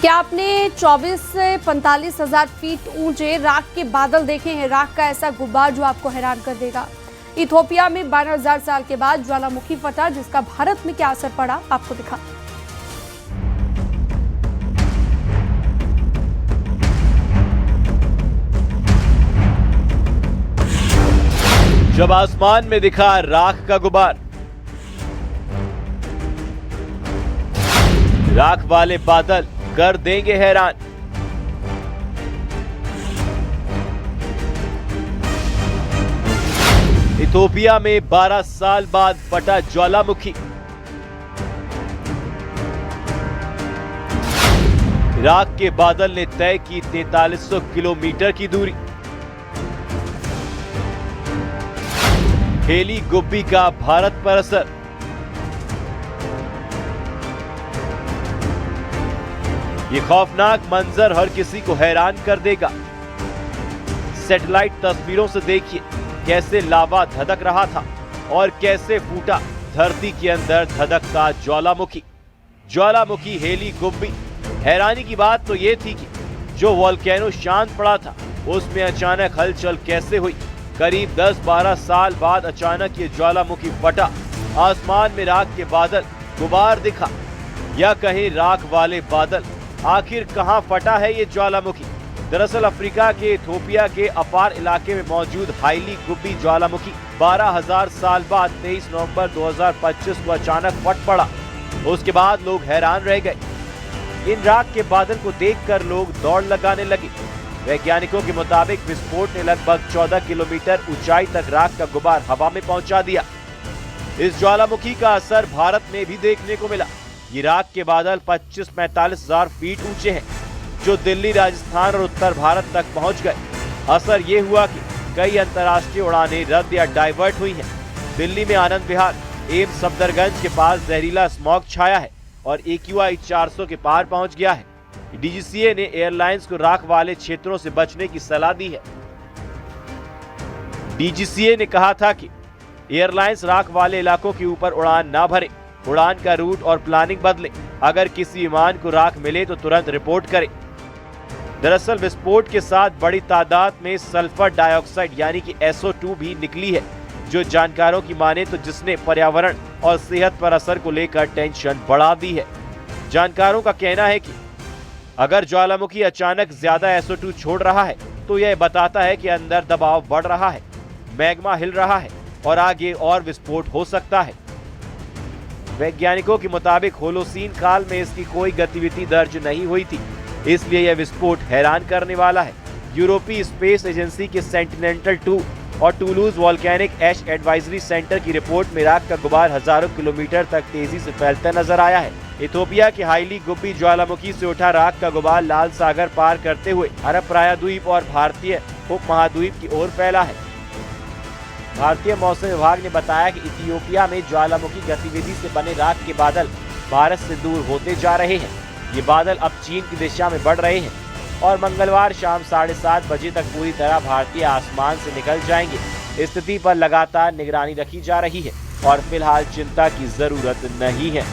क्या आपने 24 से 45 हजार फीट ऊंचे राख के बादल देखे हैं? राख का ऐसा गुब्बार जो आपको हैरान कर देगा। इथियोपिया में 12,000 साल के बाद ज्वालामुखी फटा, जिसका भारत में क्या असर पड़ा, आपको दिखा। जब आसमान में दिखा राख का गुब्बार, राख वाले बादल कर देंगे हैरान। इथियोपिया में 12 साल बाद फटा ज्वालामुखी। राख के बादल ने तय की 4300 किलोमीटर की दूरी। हेली गुब्बी का भारत पर असर। ये खौफनाक मंजर हर किसी को हैरान कर देगा। सैटेलाइट तस्वीरों से देखिए कैसे लावा धधक रहा था और कैसे फूटा धरती के अंदर धधकता ज्वालामुखी। ज्वालामुखी हेली गुब्बी। हैरानी की बात तो ये थी कि जो वोल्केनो शांत पड़ा था उसमें अचानक हलचल कैसे हुई। करीब 10-12 साल बाद अचानक ये ज्वालामुखी फटा। आसमान में राख के बादल, गुबार दिखा, या कहीं राख वाले बादल। आखिर कहां फटा है ये ज्वालामुखी? दरअसल अफ्रीका के इथियोपिया के अपार इलाके में मौजूद हाईली गुब्बी ज्वालामुखी 12,000 साल बाद 23 नवंबर 2025 को अचानक फट पड़ा। उसके बाद लोग हैरान रह गए। इन राख के बादल को देखकर लोग दौड़ लगाने लगे। वैज्ञानिकों के मुताबिक विस्फोट ने लगभग 14 किलोमीटर ऊंचाई तक राख का गुबार हवा में पहुंचा दिया। इस ज्वालामुखी का असर भारत में भी देखने को मिला। ये राख के बादल 25-45 हजार फीट ऊंचे हैं, जो दिल्ली, राजस्थान और उत्तर भारत तक पहुंच गए। असर ये हुआ कि कई अंतर्राष्ट्रीय उड़ानें रद्द या डाइवर्ट हुई हैं। दिल्ली में आनंद विहार, एम्स सफदरगंज के पास जहरीला स्मॉग छाया है और AQI 400 के पार पहुंच गया है। DGCA ने एयरलाइंस को राख वाले क्षेत्रों से बचने की सलाह दी है। DGCA ने कहा था कि एयरलाइंस राख वाले इलाकों के ऊपर उड़ान ना भरे, उड़ान का रूट और प्लानिंग बदले। अगर किसी विमान को राख मिले तो तुरंत रिपोर्ट करें। दरअसल विस्फोट के साथ बड़ी तादाद में सल्फर डाइऑक्साइड यानी कि SO2 भी निकली है, जो जानकारों की माने तो जिसने पर्यावरण और सेहत पर असर को लेकर टेंशन बढ़ा दी है। जानकारों का कहना है कि अगर ज्वालामुखी अचानक ज्यादा SO2 छोड़ रहा है तो यह बताता है कि अंदर दबाव बढ़ रहा है, मैग्मा हिल रहा है और आगे और विस्फोट हो सकता है। वैज्ञानिकों के मुताबिक होलोसीन काल में इसकी कोई गतिविधि दर्ज नहीं हुई थी, इसलिए यह विस्फोट हैरान करने वाला है। यूरोपीय स्पेस एजेंसी के सेंटिनेल-2 और टूलूज वोल्केनिक ऐश एडवाइजरी सेंटर की रिपोर्ट में राख का गुबार हजारों किलोमीटर तक तेजी से फैलता नजर आया है। इथियोपिया की हाईली गुब्बी ज्वालामुखी से उठा राख का गुबार लाल सागर पार करते हुए अरब प्रायद्वीप और भारतीय उपमहाद्वीप की ओर फैला है। भारतीय मौसम विभाग ने बताया कि इथियोपिया में ज्वालामुखी गतिविधि से बने राख के बादल भारत से दूर होते जा रहे हैं। ये बादल अब चीन की दिशा में बढ़ रहे हैं और मंगलवार शाम 7:30 बजे तक पूरी तरह भारतीय आसमान से निकल जाएंगे। स्थिति पर लगातार निगरानी रखी जा रही है और फिलहाल चिंता की जरूरत नहीं है।